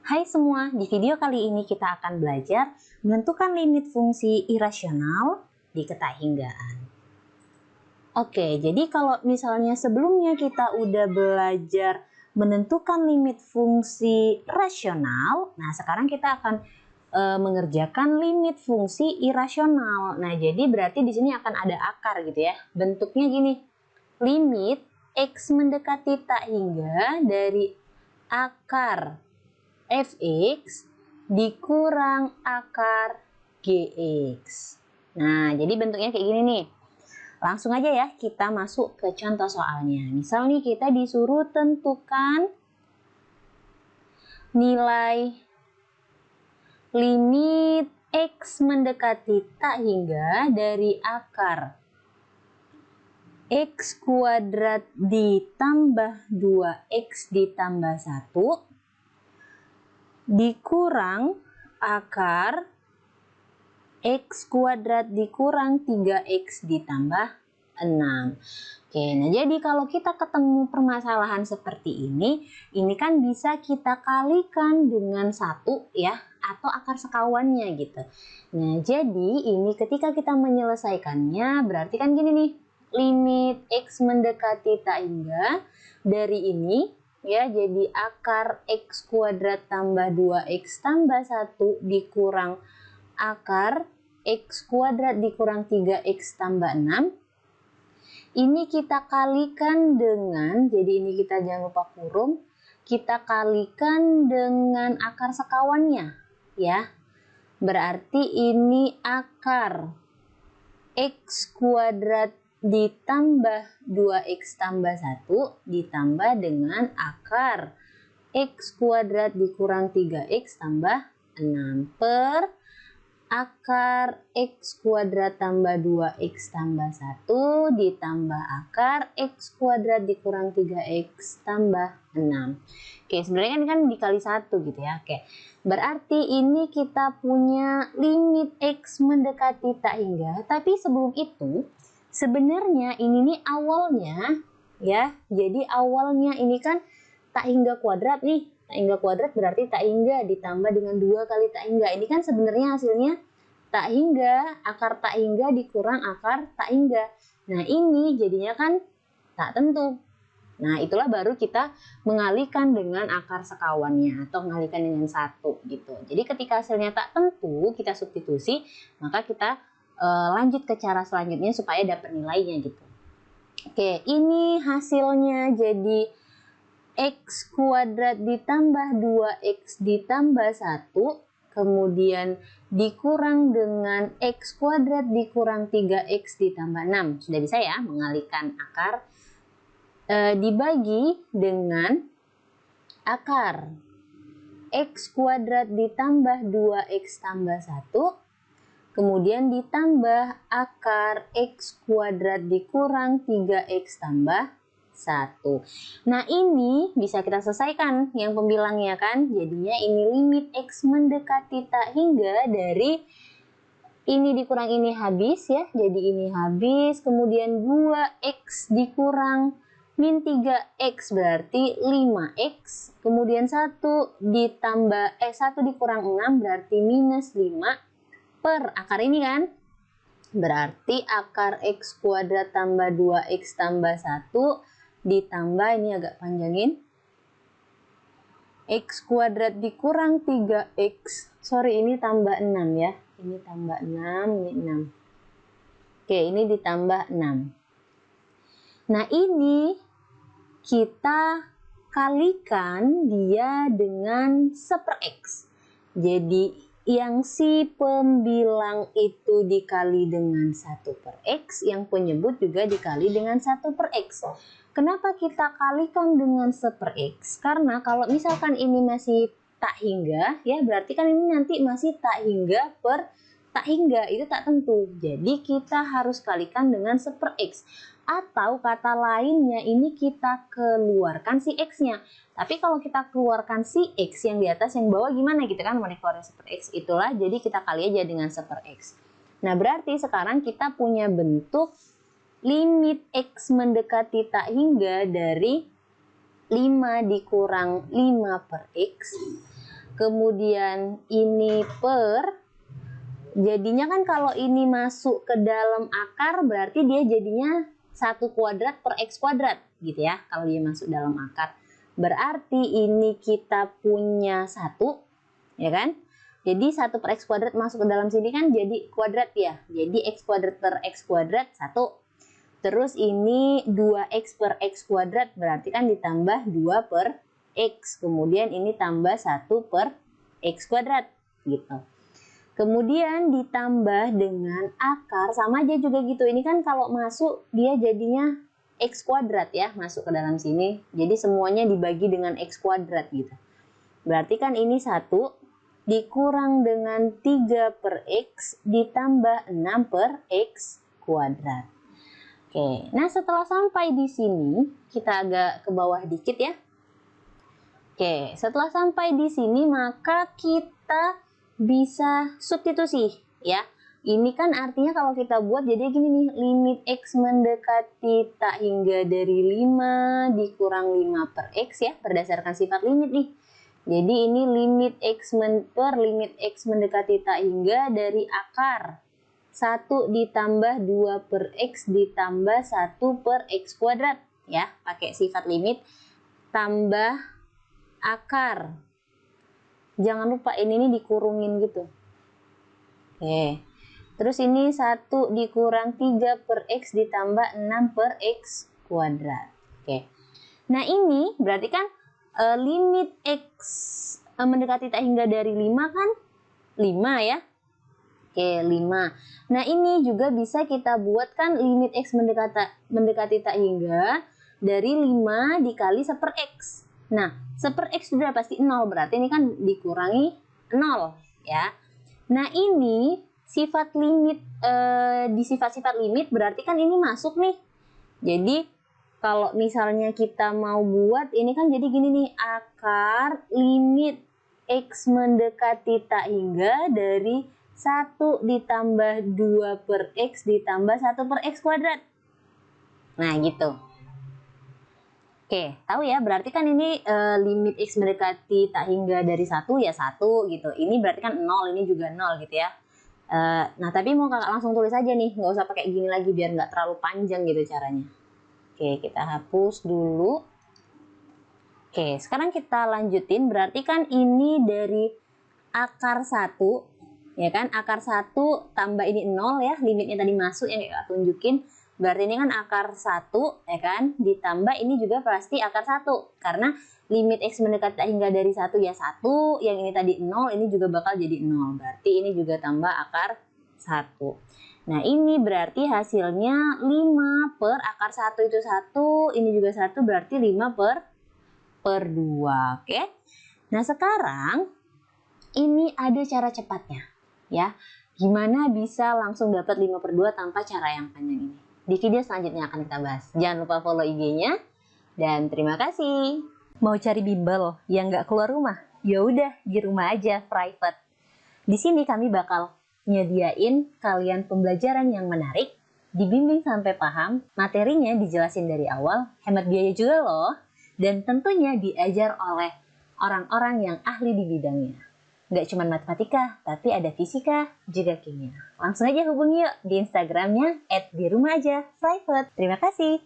Hai semua, di video kali ini kita akan belajar menentukan limit fungsi irasional di ketahinggaan. Oke, jadi kalau misalnya sebelumnya kita udah belajar menentukan limit fungsi rasional, nah sekarang kita akan mengerjakan limit fungsi irasional. Nah, jadi berarti di sini akan ada akar gitu ya. Bentuknya gini, limit x mendekati tak hingga dari akar fx dikurang akar gx. Nah, jadi bentuknya kayak gini nih. Langsung aja ya kita masuk ke contoh soalnya. Misal nih kita disuruh tentukan nilai limit x mendekati tak hingga dari akar x kuadrat ditambah 2x ditambah 1 dikurang akar x kuadrat dikurang 3x ditambah 6. Oke, nah jadi kalau kita ketemu permasalahan seperti ini kan bisa kita kalikan dengan 1 ya, atau akar sekawannya gitu. Nah, jadi ini ketika kita menyelesaikannya berarti kan gini nih, limit x mendekati tak hingga dari ini ya, jadi akar x kuadrat tambah 2x tambah 1 dikurang akar x kuadrat dikurang 3x tambah 6. Ini kita kalikan dengan, jadi ini kita jangan lupa kurung, kita kalikan dengan akar sekawannya ya. Berarti ini akar x kuadrat ditambah 2x tambah 1 ditambah dengan akar x kuadrat dikurang 3x tambah 6 per akar x kuadrat tambah 2x tambah 1 ditambah akar x kuadrat dikurang 3x tambah 6. Oke, sebenarnya kan dikali 1 gitu ya. Oke, berarti ini kita punya limit x mendekati tak hingga, tapi sebelum itu sebenarnya ini nih awalnya ya. Jadi awalnya ini kan tak hingga kuadrat nih. Tak hingga kuadrat berarti tak hingga ditambah dengan 2 kali tak hingga. Ini kan sebenarnya hasilnya tak hingga, akar tak hingga dikurang akar tak hingga. Nah, ini jadinya kan tak tentu. Nah, itulah baru kita mengalihkan dengan akar sekawannya atau mengalihkan dengan 1 gitu. Jadi ketika hasilnya tak tentu, kita substitusi, maka kita lanjut ke cara selanjutnya supaya dapat nilainya gitu. Oke, ini hasilnya jadi x kuadrat ditambah 2x ditambah 1, kemudian dikurang dengan x kuadrat dikurang 3x ditambah 6. Sudah bisa ya mengalihkan akar, dibagi dengan akar x kuadrat ditambah 2x tambah 1, kemudian ditambah akar x kuadrat dikurang 3x tambah 1. Nah, ini bisa kita selesaikan yang pembilangnya kan. Jadinya ini limit x mendekati tak hingga dari ini dikurang ini habis ya. Jadi ini habis, kemudian 2x dikurang min 3x berarti 5x, kemudian 1 ditambah 1 dikurang 6 berarti minus 5 per akar ini kan, berarti akar x kuadrat tambah 2x tambah 1 ditambah, ini agak panjangin, x kuadrat dikurang 3x, sorry ini tambah 6 ya, ini tambah 6, ini 6. Oke, ini ditambah 6. Nah, ini kita kalikan dia dengan 1/x. Jadi yang si pembilang itu dikali dengan 1/x, yang penyebut juga dikali dengan 1/x. Kenapa kita kalikan dengan 1/x? Karena kalau misalkan ini masih tak hingga, ya berarti kan ini nanti masih tak hingga per tak hingga, itu tak tentu. Jadi kita harus kalikan dengan 1/x. Atau kata lainnya ini kita keluarkan si x-nya. Tapi kalau kita keluarkan si x yang di atas yang bawah gimana gitu kan, mau dikeluarin 1/x, itulah jadi kita kali aja dengan 1/x. Nah, berarti sekarang kita punya bentuk limit x mendekati tak hingga dari 5 dikurang 5/x kemudian ini per, jadinya kan kalau ini masuk ke dalam akar berarti dia jadinya 1 kuadrat per X kuadrat gitu ya, kalau dia masuk dalam akar. Berarti ini kita punya 1, ya kan? Jadi 1 per X kuadrat masuk ke dalam sini kan jadi kuadrat ya. Jadi X kuadrat per X kuadrat 1. Terus ini 2X per X kuadrat berarti kan ditambah 2 per X. Kemudian ini tambah 1 per X kuadrat gitu. Kemudian ditambah dengan akar, sama aja juga gitu. Ini kan kalau masuk dia jadinya X kuadrat ya, masuk ke dalam sini. Jadi semuanya dibagi dengan X kuadrat gitu. Berarti kan ini 1 dikurang dengan 3 per X ditambah 6 per X kuadrat. Oke, nah setelah sampai di sini, kita agak ke bawah dikit ya. Oke, setelah sampai di sini maka kita bisa substitusi ya. Ini kan artinya kalau kita buat jadi gini nih, limit X mendekati tak hingga dari 5 dikurang 5 per X ya, berdasarkan sifat limit nih. Jadi ini limit X limit X mendekati tak hingga dari akar 1 ditambah 2 per X ditambah 1 per X kuadrat ya, pakai sifat limit tambah akar. Jangan lupa ini nih dikurungin gitu. Oke. Terus ini 1 dikurang 3 per X ditambah 6 per X kuadrat. Oke. Nah ini berarti kan limit X mendekati tak hingga dari 5 kan 5 ya. Oke 5. Nah ini juga bisa kita buat kan limit X mendekati tak hingga dari 5 dikali 1 per X. Nah 1 per X sudah pasti 0, berarti ini kan dikurangi 0 ya. Nah ini sifat limit, di sifat-sifat limit berarti kan ini masuk nih. Jadi kalau misalnya kita mau buat ini kan jadi gini nih, akar limit X mendekati tak hingga dari 1 ditambah 2 per X ditambah 1 per X kuadrat. Nah gitu. Oke, tahu ya, berarti kan ini limit X mendekati tak hingga dari 1 ya 1 gitu. Ini berarti kan 0, ini juga 0 gitu ya. Nah, tapi mau kakak langsung tulis aja nih, nggak usah pakai gini lagi biar nggak terlalu panjang gitu caranya. Oke, kita hapus dulu. Oke, sekarang kita lanjutin, berarti kan ini dari akar 1, ya kan, akar 1 tambah ini 0 ya, limitnya tadi masuk yang kakak tunjukin. Berarti ini kan akar 1 ya kan, ditambah ini juga pasti akar 1 karena limit X mendekati tak hingga dari 1 ya 1, yang ini tadi 0, ini juga bakal jadi 0. Berarti ini juga tambah akar 1. Nah ini berarti hasilnya 5 per akar 1 itu 1, ini juga 1, berarti 5 per 2. Oke. Nah sekarang ini ada cara cepatnya ya. Gimana bisa langsung dapat 5 per 2 tanpa cara yang panjang ini? Di video selanjutnya akan kita bahas. Jangan lupa follow IG-nya. Dan terima kasih. Mau cari bimbel yang nggak keluar rumah? Ya udah di rumah aja, private. Di sini kami bakal nyediain kalian pembelajaran yang menarik, dibimbing sampai paham, materinya dijelasin dari awal, hemat biaya juga loh, dan tentunya diajar oleh orang-orang yang ahli di bidangnya. Nggak cuma matematika, tapi ada fisika, juga kimia. Langsung aja hubungi yuk di Instagramnya @dirumahajapprivate. Terima kasih.